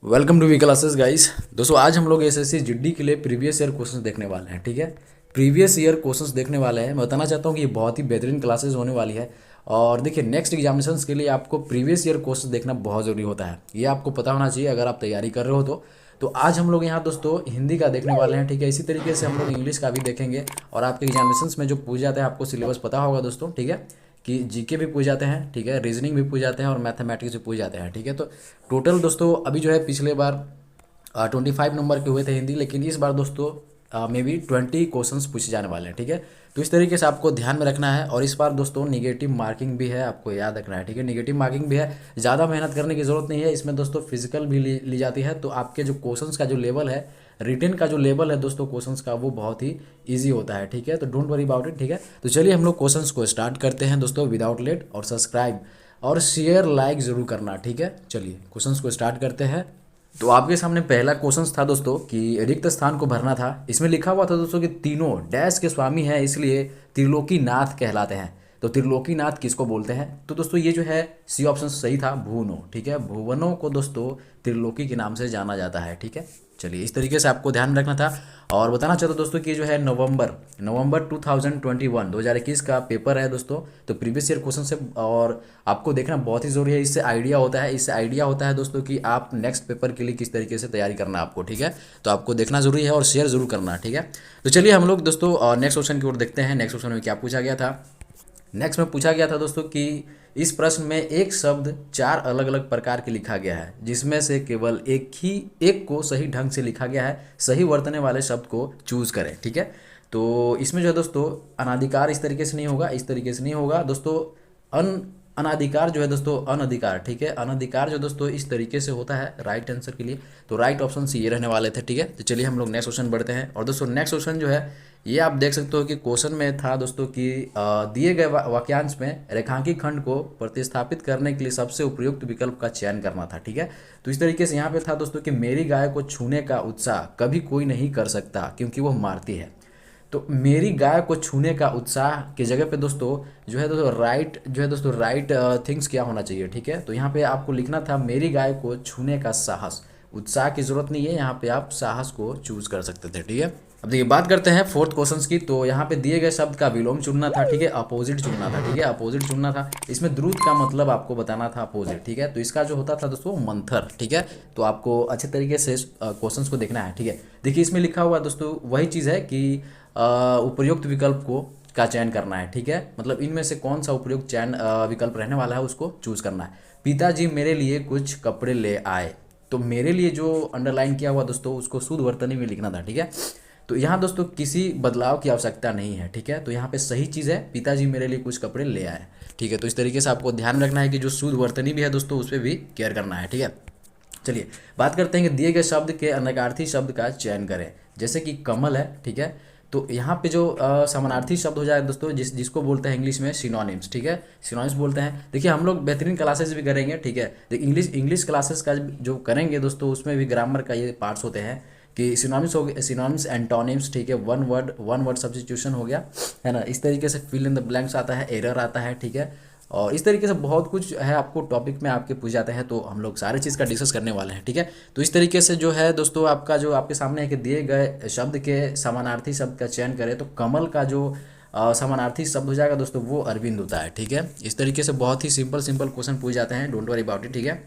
Welcome to V classes guys. दोस्तों आज हम लोग एसएससी जीडी के लिए प्रीवियस ईयर क्वेश्चंस देखने वाले हैं। ठीक है, प्रीवियस ईयर क्वेश्चंस देखने वाले हैं। मैं बताना चाहता हूँ कि ये बहुत ही बेहतरीन क्लासेस होने वाली है। और देखिए, नेक्स्ट एग्जामिनेशंस के लिए आपको प्रीवियस ईयर क्वेश्चंस देखना बहुत ज़रूरी होता है। ये आपको पता होना चाहिए अगर आप तैयारी कर रहे हो तो आज हम लोग यहाँ दोस्तों हिंदी का देखने वाले हैं। ठीक है, इसी तरीके से हम लोग इंग्लिश का भी देखेंगे। और आपके एग्जामिनेशंस में जो पूछ जाते हैं, आपको सिलेबस पता होगा दोस्तों। ठीक है, कि जीके भी पूछ जाते हैं, ठीक है, रीजनिंग भी पूछ जाते हैं और मैथमेटिक्स भी पूछ जाते हैं। ठीक है, तो टोटल दोस्तों अभी जो है पिछले बार 25 नंबर के हुए थे हिंदी, लेकिन इस बार दोस्तों मे बी 20 क्वेश्चंस पूछे जाने वाले हैं। ठीक है, तो इस तरीके से आपको ध्यान में रखना है। और इस बार दोस्तों निगेटिव मार्किंग भी है, आपको याद रखना है। ठीक है, निगेटिव मार्किंग भी है, ज़्यादा मेहनत करने की ज़रूरत नहीं है। इसमें दोस्तों फिजिकल भी ली जाती है, तो आपके जो क्वेश्चंस का जो लेवल है, रिटन का जो लेवल है दोस्तों क्वेश्चंस का, वो बहुत ही ईजी होता है। ठीक है, तो डोंट वरी अबाउट इट। ठीक है, तो चलिए हम लोग क्वेश्चंस को स्टार्ट करते हैं दोस्तों विदाउट लेट। और सब्सक्राइब और शेयर लाइक ज़रूर करना। ठीक है, चलिए क्वेश्चंस को स्टार्ट करते हैं। तो आपके सामने पहला क्वेश्चन था दोस्तों कि रिक्त स्थान को भरना था। इसमें लिखा हुआ था दोस्तों कि तीनों डैश के स्वामी हैं, इसलिए त्रिलोकीनाथ कहलाते हैं। तो त्रिलोकीनाथ किसको बोलते हैं? तो दोस्तों ये जो है सी ऑप्शन सही था, भुवनों। ठीक है, भुवनों को दोस्तों त्रिलोकी के नाम से जाना जाता है। ठीक है, चलिए इस तरीके से आपको ध्यान में रखना था। और बताना चाहता हूँ दोस्तों कि जो है नवंबर 2021 का पेपर है दोस्तों। तो प्रीवियस ईयर क्वेश्चन से और आपको देखना बहुत ही ज़रूरी है। इससे आइडिया होता है दोस्तों कि आप नेक्स्ट पेपर के लिए किस तरीके से तैयारी करना है आपको। ठीक है, तो आपको देखना जरूरी है और शेयर जरूर करना। ठीक है, तो चलिए हम लोग दोस्तों नेक्स्ट क्वेश्चन की ओर देखते हैं। नेक्स्ट क्वेश्चन में क्या पूछा गया था? नेक्स्ट में पूछा गया था दोस्तों कि इस प्रश्न में एक शब्द चार अलग अलग प्रकार के लिखा गया है, जिसमें से केवल एक को सही ढंग से लिखा गया है। सही वर्तने वाले शब्द को चूज करें। ठीक है, तो इसमें जो है दोस्तों अनाधिकार इस तरीके से नहीं होगा, इस तरीके से नहीं होगा दोस्तों। अनाधिकार जो है दोस्तों अनधिकार। ठीक है, अनधिकार जो दोस्तों इस तरीके से होता है राइट आंसर के लिए। तो राइट ऑप्शन ये रहने वाले थे। ठीक है, तो चलिए हम लोग नेक्स्ट क्वेश्चन बढ़ते हैं। और दोस्तों नेक्स्ट क्वेश्चन जो है ये आप देख सकते हो कि क्वेश्चन में था दोस्तों कि दिए गए वाक्यांश में रेखांकित खंड को प्रतिस्थापित करने के लिए सबसे उपयुक्त विकल्प का चयन करना था। ठीक है, तो इस तरीके से यहाँ पे था दोस्तों कि मेरी गाय को छूने का उत्साह कभी कोई नहीं कर सकता क्योंकि वो मारती है। तो मेरी गाय को छूने का उत्साह की जगह पे दोस्तों राइट थिंग्स क्या होना चाहिए। ठीक है, तो यहाँ पे आपको लिखना था मेरी गाय को छूने का साहस। उत्साह की जरूरत नहीं है, यहाँ पे आप साहस को चूज कर सकते थे। ठीक है, अब देखिए बात करते हैं फोर्थ क्वेश्चन की। तो यहाँ पे दिए गए शब्द का विलोम चुनना था। ठीक है, अपोजिट चुनना था। ठीक है, अपोजिट चुनना था। इसमें द्रुत का मतलब आपको बताना था अपोजिट। ठीक है, तो इसका जो होता था दोस्तों मंथर। ठीक है, तो आपको अच्छे तरीके से क्वेश्चंस को देखना है। ठीक है, देखिए इसमें लिखा हुआ दोस्तों वही चीज़ है कि उपयुक्त विकल्प को का चयन करना है। ठीक है, मतलब इनमें से कौन सा उपयुक्त चयन विकल्प रहने वाला है उसको चूज करना है। पिताजी मेरे लिए कुछ कपड़े ले आए। तो मेरे लिए जो अंडरलाइन किया हुआ दोस्तों उसको शुद्ध वर्तनी में लिखना था। ठीक है, तो यहाँ दोस्तों किसी बदलाव की आवश्यकता नहीं है। ठीक है, तो यहाँ पे सही चीज़ है पिताजी मेरे लिए कुछ कपड़े ले आए। ठीक है, तो इस तरीके से आपको ध्यान रखना है कि जो शुद्ध वर्तनी भी है दोस्तों उस पर भी केयर करना है। ठीक है, चलिए बात करते हैं कि दिए गए शब्द के अनर्गलार्थी शब्द का चयन करें। जैसे कि कमल है। ठीक है, तो यहाँ पे जो समानार्थी शब्द हो जाए दोस्तों जिसको बोलते हैं इंग्लिश में सिनोनिम्स। ठीक है, सिनोनिम्स बोलते हैं। देखिए हम लोग बेहतरीन क्लासेस भी करेंगे। ठीक है, इंग्लिश क्लासेस का जो करेंगे दोस्तों उसमें भी ग्रामर का ये पार्ट्स होते हैं कि सिनोनिम्स हो गए, सिनोनिम्स एंटोनिम्स। ठीक है, वन वर्ड सब्स्टिट्यूशन हो गया है ना। इस तरीके से फिल इन द ब्लैंक्स आता है, एरर आता है। ठीक है, और इस तरीके से बहुत कुछ है आपको टॉपिक में आपके पूछ जाते हैं, तो हम लोग सारे चीज़ का डिस्कस करने वाले हैं। ठीक है, तो इस तरीके से जो है दोस्तों आपका जो आपके सामने है कि दिए गए शब्द के समानार्थी शब्द का चयन करें। तो कमल का जो समानार्थी शब्द हो जाएगा दोस्तों वो अरविंद होता है। ठीक है, इस तरीके से बहुत ही सिंपल क्वेश्चन पूछ जाते हैं, डोंट वरी अबाउट इट। ठीक है,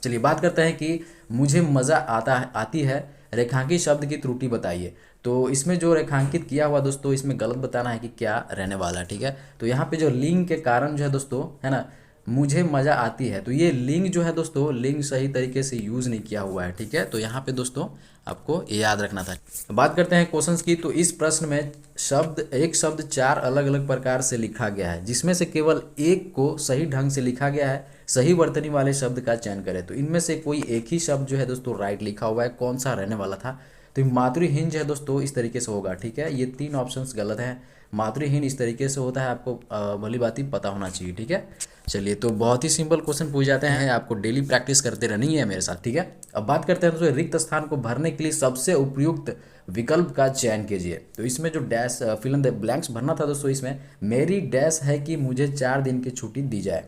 चलिए बात करते हैं कि मुझे मज़ा आती है रेखांकित शब्द की त्रुटि बताइए। तो इसमें जो रेखांकित किया हुआ दोस्तों इसमें गलत बताना है कि क्या रहने वाला है। ठीक है, तो यहाँ पे जो लिंग के कारण जो है दोस्तों है ना, मुझे मज़ा आती है, तो ये लिंग जो है दोस्तों लिंग सही तरीके से यूज़ नहीं किया हुआ है। ठीक है, तो यहाँ पे दोस्तों आपको ये याद रखना था। बात करते हैं क्वेश्चंस की। तो इस प्रश्न में एक शब्द चार अलग अलग प्रकार से लिखा गया है, जिसमें से केवल एक को सही ढंग से लिखा गया है। सही वर्तनी वाले शब्द का चयन करें। तो इनमें से कोई एक ही शब्द जो है दोस्तों राइट लिखा हुआ है, कौन सा रहने वाला था? तो मातृहीन जो है दोस्तों इस तरीके से होगा। ठीक है, ये तीन ऑप्शंस गलत हैं। मातृहीन इस तरीके से होता है, आपको भली बात ही पता होना चाहिए। ठीक है, चलिए तो बहुत ही सिंपल क्वेश्चन पूछ जाते हैं, आपको डेली प्रैक्टिस करते रहनी है मेरे साथ। ठीक है, अब बात करते हैं दोस्तों रिक्त स्थान को भरने के लिए सबसे उपयुक्त विकल्प का चयन कीजिए। तो इसमें जो dash fill in the blanks भरना था दोस्तों, इसमें मेरी डैश है कि मुझे 4 दिन की छुट्टी दी जाए।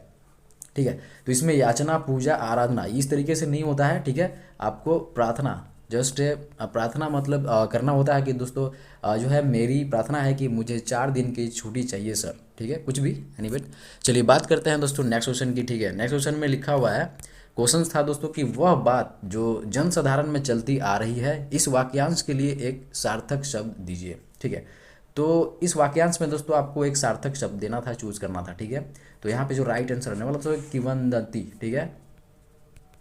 ठीक है। तो इसमें याचना, पूजा, आराधना इस तरीके से नहीं होता है, ठीक है। आपको प्रार्थना, जस्ट प्रार्थना मतलब करना होता है कि दोस्तों जो है मेरी प्रार्थना है कि मुझे 4 दिन की छुट्टी चाहिए सर, ठीक है, कुछ भी एनीवे। चलिए बात करते हैं दोस्तों नेक्स्ट क्वेश्चन की, ठीक है। नेक्स्ट क्वेश्चन में लिखा हुआ है, क्वेश्चन था दोस्तों कि वह बात जो जनसाधारण में चलती आ रही है, इस वाक्यांश के लिए एक सार्थक शब्द दीजिए, ठीक है। तो इस वाक्यांश में दोस्तों आपको एक सार्थक शब्द देना था, चूज करना था, ठीक है। तो यहाँ पे जो राइट आंसर रहने वाला तो किंवदंती, ठीक है,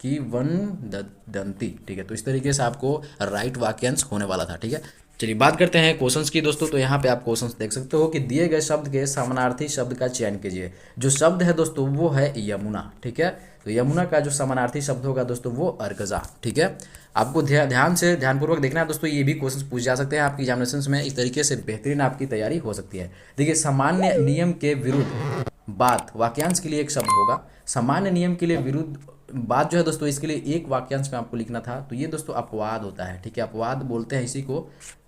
किंवदंती, ठीक है। तो इस तरीके से आपको राइट वाक्यांश होने वाला था, ठीक है। चलिए बात करते हैं क्वेश्चंस की दोस्तों। तो यहाँ पे आप क्वेश्चंस देख सकते हो कि दिए गए शब्द के समानार्थी शब्द का चयन कीजिए। जो शब्द है दोस्तों वो है यमुना, ठीक है। तो यमुना का जो समानार्थी शब्द होगा दोस्तों वो अर्गजा, ठीक है। आपको ध्यानपूर्वक देखना है दोस्तों, ये भी क्वेश्चन पूछ जा सकते हैं आपकी एग्जामिनेशन में, इस तरीके से बेहतरीन आपकी तैयारी हो सकती है। देखिए, सामान्य नियम के विरुद्ध बात वाक्यांश के लिए एक शब्द होगा। सामान्य नियम के लिए विरुद्ध बात जो है दोस्तों, इसके लिए एक वाक्यांश में आपको लिखना था। तो ये दोस्तों अपवाद होता है, ठीक है। अपवाद बोलते हैं इसी को,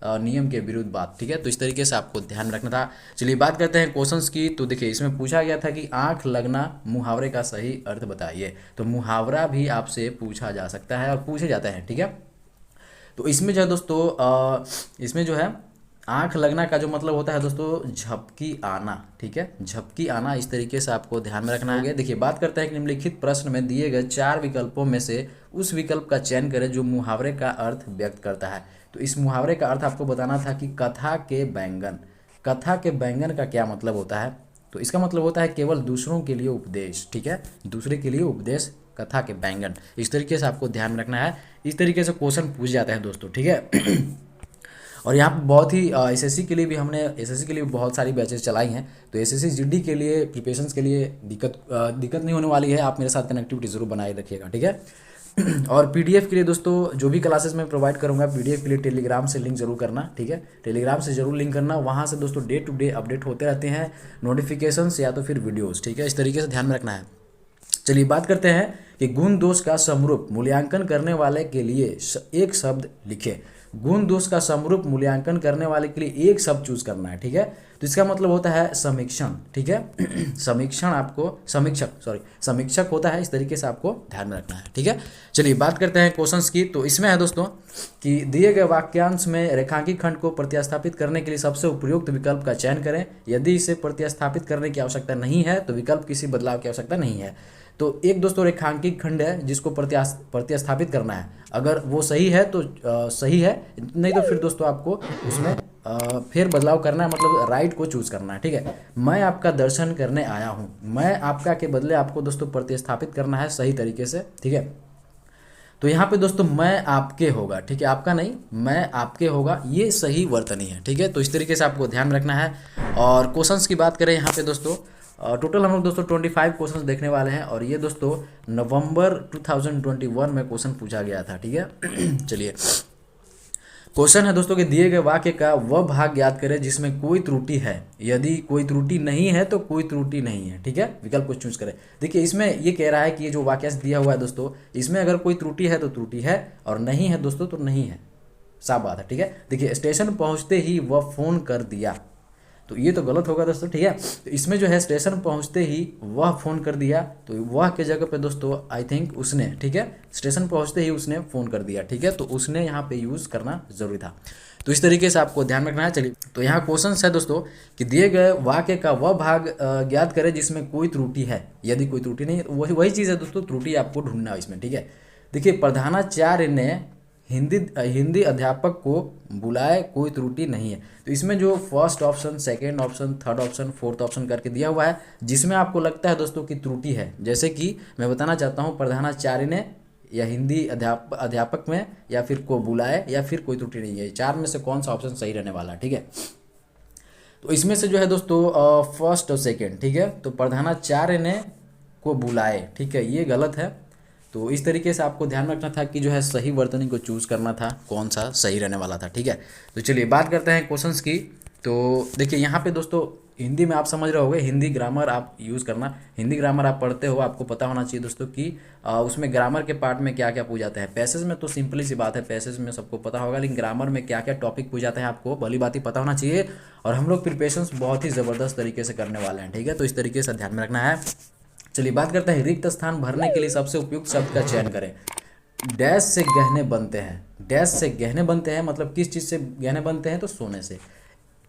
नियम के विरुद्ध बात, ठीक है। तो इस तरीके से आपको ध्यान रखना था। चलिए बात करते हैं क्वेश्चंस की। तो देखिए, इसमें पूछा गया था कि आंख लगना मुहावरे का सही अर्थ बताइए। तो मुहावरा भी आपसे पूछा जा सकता है और पूछे जाते हैं, ठीक है। तो इसमें जो है दोस्तों इसमें जो है आंख लगना का जो मतलब होता है दोस्तों झपकी आना, ठीक है, झपकी आना। इस तरीके से आपको ध्यान में रखना है। देखिए बात करते हैं कि निम्नलिखित प्रश्न में दिए गए 4 विकल्पों में से उस विकल्प का चयन करें जो मुहावरे का अर्थ व्यक्त करता है। तो इस मुहावरे का अर्थ आपको बताना था कि कथा के बैंगन। कथा के बैंगन का क्या मतलब होता है? तो इसका मतलब होता है केवल दूसरों के लिए उपदेश, ठीक है, दूसरे के लिए उपदेश, कथा के बैंगन। इस तरीके से आपको ध्यान में रखना है। इस तरीके से क्वेश्चन पूछ जाते हैं दोस्तों, ठीक है। और यहाँ पे बहुत ही एसएससी के लिए भी हमने एसएससी के लिए बहुत सारी बैचेस चलाई हैं। तो एसएससी जीडी के लिए प्रिपरेशंस के लिए दिक्कत नहीं होने वाली है। आप मेरे साथ कनेक्टिविटी जरूर बनाए रखिएगा, ठीक है। और पीडीएफ के लिए दोस्तों जो भी क्लासेस मैं प्रोवाइड करूँगा, पीडीएफ के लिए टेलीग्राम से लिंक जरूर करना, ठीक है। टेलीग्राम से जरूर लिंक करना, वहाँ से दोस्तों डे टू डे अपडेट होते रहते हैं, नोटिफिकेशंस या तो फिर वीडियोज़, ठीक है। इस तरीके से ध्यान में रखना है। चलिए बात करते हैं कि गुण दोष का समरूप मूल्यांकन करने वाले के लिए एक शब्द लिखे। गुण दोष का समरूप मूल्यांकन करने वाले के लिए एक शब्द चूज करना है, ठीक है। तो इसका मतलब होता है समीक्षण, ठीक है। समीक्षण आपको समीक्षक होता है। इस तरीके से आपको ध्यान में रखना है, ठीक है। चलिए बात करते हैं क्वेश्चंस की। तो इसमें है दोस्तों कि दिए गए वाक्यांश में रेखांकित खंड को प्रतिस्थापित करने के लिए सबसे उपयुक्त विकल्प का चयन करें। यदि इसे प्रतिस्थापित करने की आवश्यकता नहीं है तो विकल्प किसी बदलाव की आवश्यकता नहीं है। तो एक दोस्तों रेखांकित खंड है जिसको प्रतिस्थापित करना है। अगर वो सही है तो सही है, नहीं तो फिर दोस्तों आपको उसमें फिर बदलाव करना है, मतलब राइट को चूज करना है, ठीक है। मैं आपका दर्शन करने आया हूँ, मैं आपका के बदले आपको दोस्तों प्रतिस्थापित करना है सही तरीके से, ठीक है। तो यहाँ पे दोस्तों मैं आपके होगा, ठीक है, आपका नहीं, मैं आपके होगा, ये सही वर्तनी है, ठीक है। तो इस तरीके से आपको ध्यान रखना है। और क्वेश्चंस की बात करें यहाँ पे दोस्तों, टोटल हम लोग दोस्तों 25 क्वेश्चंस देखने वाले हैं। और ये दोस्तों नवंबर 2021 में क्वेश्चन पूछा गया था, ठीक है। चलिए क्वेश्चन है दोस्तों कि दिए गए वाक्य का वह भाग याद करें जिसमें कोई त्रुटि है। यदि कोई त्रुटि नहीं है तो कोई त्रुटि नहीं है, ठीक है, विकल्प को चूज करें। देखिए इसमें ये कह रहा है कि ये जो वाक्य दिया हुआ है दोस्तों, इसमें अगर कोई त्रुटि है तो त्रुटि है, और नहीं है दोस्तों तो नहीं है, साफ बात है, ठीक है। देखिए स्टेशन पहुंचते ही वह फोन कर दिया, तो ये तो गलत होगा दोस्तों, ठीक है। तो इसमें जो है स्टेशन पहुंचते ही वह फोन कर दिया, तो वह के जगह पे दोस्तों आई थिंक उसने, ठीक है, स्टेशन पहुंचते ही उसने फोन कर दिया, ठीक है। तो उसने यहाँ पे यूज करना जरूरी था। तो इस तरीके से आपको ध्यान रखना है। चलिए तो यहाँ क्वेश्चन है दोस्तों कि दिए गए वाक्य का वह भाग ज्ञात करें जिसमें कोई त्रुटि है। यदि कोई त्रुटि नहीं है, वही चीज़ है दोस्तों, त्रुटि आपको ढूंढना है इसमें, ठीक है। देखिए प्रधानाचार्य ने हिंदी अध्यापक को बुलाए, कोई त्रुटि नहीं है। तो इसमें जो first option, second option, third option, fourth option करके दिया हुआ है, जिसमें आपको लगता है दोस्तों कि त्रुटि है, जैसे कि मैं बताना चाहता हूँ प्रधानाचार्य ने या हिंदी अध्यापक में या फिर को बुलाए या फिर कोई त्रुटि नहीं है, 4 में से कौन सा ऑप्शन सही रहने वाला है, ठीक है। तो इसमें से जो है दोस्तों फर्स्ट और सेकेंड, ठीक है। तो प्रधानाचार्य ने को बुलाए, ठीक है, ये गलत है। तो इस तरीके से आपको ध्यान रखना था कि जो है सही वर्तनी को चूज करना था, कौन सा सही रहने वाला था, ठीक है। तो चलिए बात करते हैं क्वेश्चंस की। तो देखिए यहाँ पे दोस्तों हिंदी में आप समझ रहे होंगे, हिंदी ग्रामर आप यूज़ करना, हिंदी ग्रामर आप पढ़ते हो, आपको पता होना चाहिए दोस्तों कि उसमें ग्रामर के पार्ट में क्या क्या पूछ जाते हैं। पैसेज में तो सिंपली सी बात है, पैसेज में सबको पता होगा, लेकिन ग्रामर में क्या क्या टॉपिक पूछ जाते हैं आपको भली बात ही पता होना चाहिए। और हम लोग प्रिपरेशंस बहुत ही ज़बरदस्त तरीके से करने वाले हैं, ठीक है। तो इस तरीके से ध्यान में रखना है। चलिए बात करते हैं रिक्त स्थान भरने के लिए सबसे उपयुक्त शब्द का चयन करें। डैश से गहने बनते हैं, डैश से गहने बनते हैं मतलब किस चीज़ से गहने बनते हैं, तो सोने से।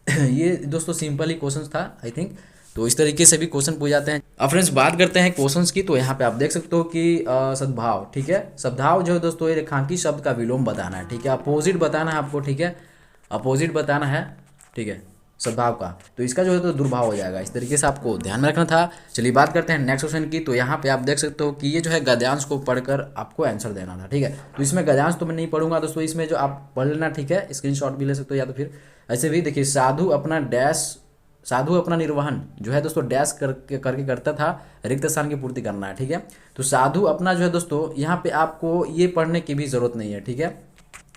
ये दोस्तों सिंपल ही क्वेश्चन था आई थिंक, तो इस तरीके से भी क्वेश्चन पूछ जाते हैं। अब फ्रेंड्स बात करते हैं क्वेश्चंस की, तो यहाँ पे आप देख सकते हो कि सद्भाव, ठीक है, सद्भाव जो है दोस्तों ये रेखांकित शब्द का विलोम बताना है, ठीक है, अपोजिट बताना है आपको, ठीक है, अपोजिट बताना है, ठीक है, सद्भाव का, तो इसका जो है तो दुर्भाव हो जाएगा। इस तरीके से आपको ध्यान में रखना था। चलिए बात करते हैं नेक्स्ट क्वेश्चन की, तो यहाँ पे आप देख सकते हो कि ये जो है गद्यांश को पढ़कर आपको आंसर देना था, ठीक है, तो इसमें गद्यांश तो मैं नहीं पढ़ूंगा दोस्तों, इसमें जो आप पढ़ लेना, ठीक है, स्क्रीनशॉट भी ले सकते हो या तो फिर ऐसे भी। देखिए साधु अपना डैश, साधु अपना निर्वहन जो है दोस्तों डैश करके करता था, रिक्त स्थान की पूर्ति करना है, ठीक है, तो साधु अपना जो है दोस्तों यहाँ पे आपको ये पढ़ने की भी जरूरत नहीं है, ठीक है,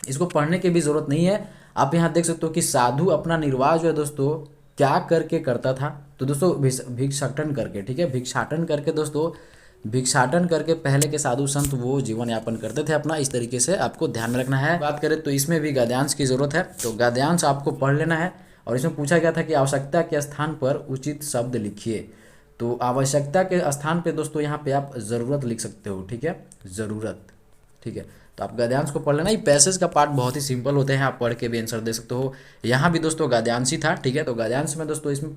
इसको पढ़ने की भी जरूरत नहीं है। आप यहाँ देख सकते हो कि साधु अपना निर्वाह जो है दोस्तों क्या करके करता था, तो दोस्तों भिक्षाटन करके, ठीक है, भिक्षाटन करके दोस्तों, भिक्षाटन करके पहले के साधु संत वो जीवन यापन करते थे अपना। इस तरीके से आपको ध्यान में रखना है। बात करें तो इसमें भी गद्यांश की जरूरत है, तो गद्यांश आपको पढ़ लेना है। और इसमें पूछा गया था कि आवश्यकता के स्थान पर उचित शब्द लिखिए, तो आवश्यकता के स्थान पे दोस्तों यहाँ पे आप ज़रूरत लिख सकते हो, ठीक है, ज़रूरत, ठीक है, तो आप गद्यांश को पढ़ लेना। ये पैसेज का पार्ट बहुत ही सिंपल होते हैं, आप पढ़ के भी आंसर दे सकते हो। यहाँ भी दोस्तों गद्यांश ही था, ठीक है, तो गद्यांश में दोस्तों इसमें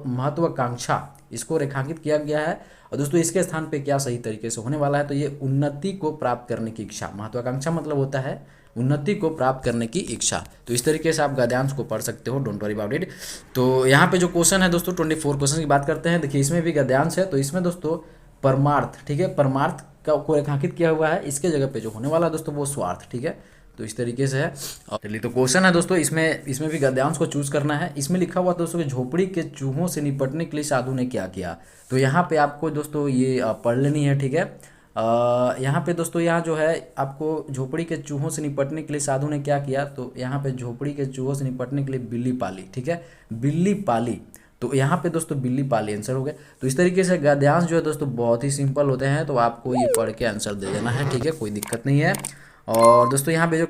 महत्वाकांक्षा इसको रेखांकित किया गया है, और दोस्तों इसके स्थान पे क्या सही तरीके से होने वाला है, तो ये उन्नति को प्राप्त करने की इच्छा, महत्वाकांक्षा मतलब होता है उन्नति को प्राप्त करने की इच्छा, तो इस तरीके से आप गद्यांश को पढ़ सकते हो, डोंट वरी अबाउट इट। तो यहाँ पे जो क्वेश्चन है दोस्तों 24 क्वेश्चन की बात करते हैं। देखिए इसमें भी गद्यांश है, तो इसमें दोस्तों परमार्थ, ठीक है, परमार्थ को रेखांकित किया हुआ है, इसके जगह पे जो होने वाला है दोस्तों वो स्वार्थ, ठीक है, तो इस तरीके से है। चलिए तो क्वेश्चन है दोस्तों इसमें भी गद्यांश को चूज करना है। इसमें लिखा हुआ दोस्तों कि झोपड़ी के चूहों से निपटने के लिए साधु ने क्या किया, तो यहाँ पे आपको दोस्तों ये पढ़ लेनी है, ठीक है, यहाँ पे दोस्तों यहाँ जो है आपको झोपड़ी के चूहों से निपटने के लिए साधु ने क्या किया, तो यहाँ पे झोपड़ी के चूहों से निपटने के लिए बिल्ली पाली, ठीक है, बिल्ली पाली, तो यहाँ पे दोस्तों बिल्ली पाली आंसर हो गया। तो इस तरीके से गद्यांश जो है दोस्तों बहुत ही सिंपल होते हैं, तो आपको ये पढ़ के आंसर दे देना है, ठीक है, कोई दिक्कत नहीं है। और दोस्तों यहाँ पे जो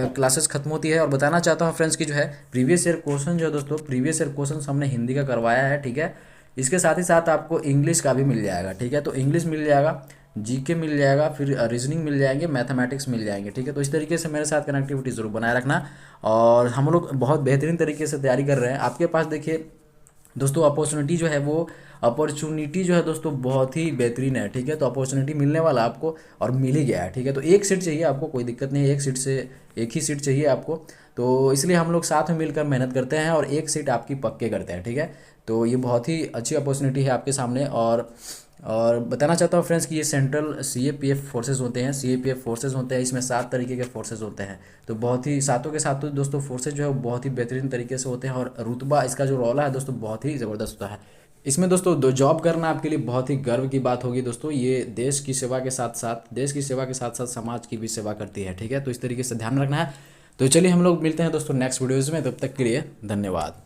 क्लासेस खत्म होती है, और बताना चाहता हूँ फ्रेंड्स की जो है प्रीवियस ईयर क्वेश्चन जो है दोस्तों, प्रीवियस ईयर क्वेश्चन हमने हिंदी का करवाया है, ठीक है, इसके साथ ही साथ आपको इंग्लिश का भी मिल जाएगा, ठीक है, तो इंग्लिश मिल जाएगा, जीके मिल जाएगा, फिर रीजनिंग मिल जाएंगे, मैथमेटिक्स मिल जाएंगे, ठीक है, तो इस तरीके से मेरे साथ कनेक्टिविटी जरूर बनाए रखना। और हम लोग बहुत बेहतरीन तरीके से तैयारी कर रहे हैं। आपके पास देखिए दोस्तों अपॉर्चुनिटी जो है वो, अपॉर्चुनिटी जो है दोस्तों बहुत ही बेहतरीन है, ठीक है, तो अपॉर्चुनिटी मिलने वाला आपको और मिल ही गया है, ठीक है, तो एक सीट चाहिए आपको, कोई दिक्कत नहीं है, एक ही सीट चाहिए आपको, तो इसलिए हम लोग साथ में मिलकर मेहनत करते हैं और एक सीट आपकी पक्के करते हैं, ठीक है, तो ये बहुत ही अच्छी अपॉर्चुनिटी है आपके सामने। और बताना चाहता हूँ फ्रेंड्स कि ये सेंट्रल CAPF फोर्सेज होते हैं, CAPF फोर्सेज होते हैं, इसमें 7 तरीके के फोर्सेज होते हैं, तो बहुत ही सातों के सातों दोस्तों फोर्सेज जो है वो बहुत ही बेहतरीन तरीके से होते हैं, और रुतबा इसका जो रौला है दोस्तों बहुत ही ज़बरदस्त होता है। इसमें दोस्तों दो जॉब करना आपके लिए बहुत ही गर्व की बात होगी दोस्तों, ये देश की सेवा के साथ साथ समाज की भी सेवा करती है, ठीक है, तो इस तरीके से ध्यान रखना है। तो चलिए हम लोग मिलते हैं दोस्तों नेक्स्ट वीडियोज़ में, तब तक के लिए धन्यवाद।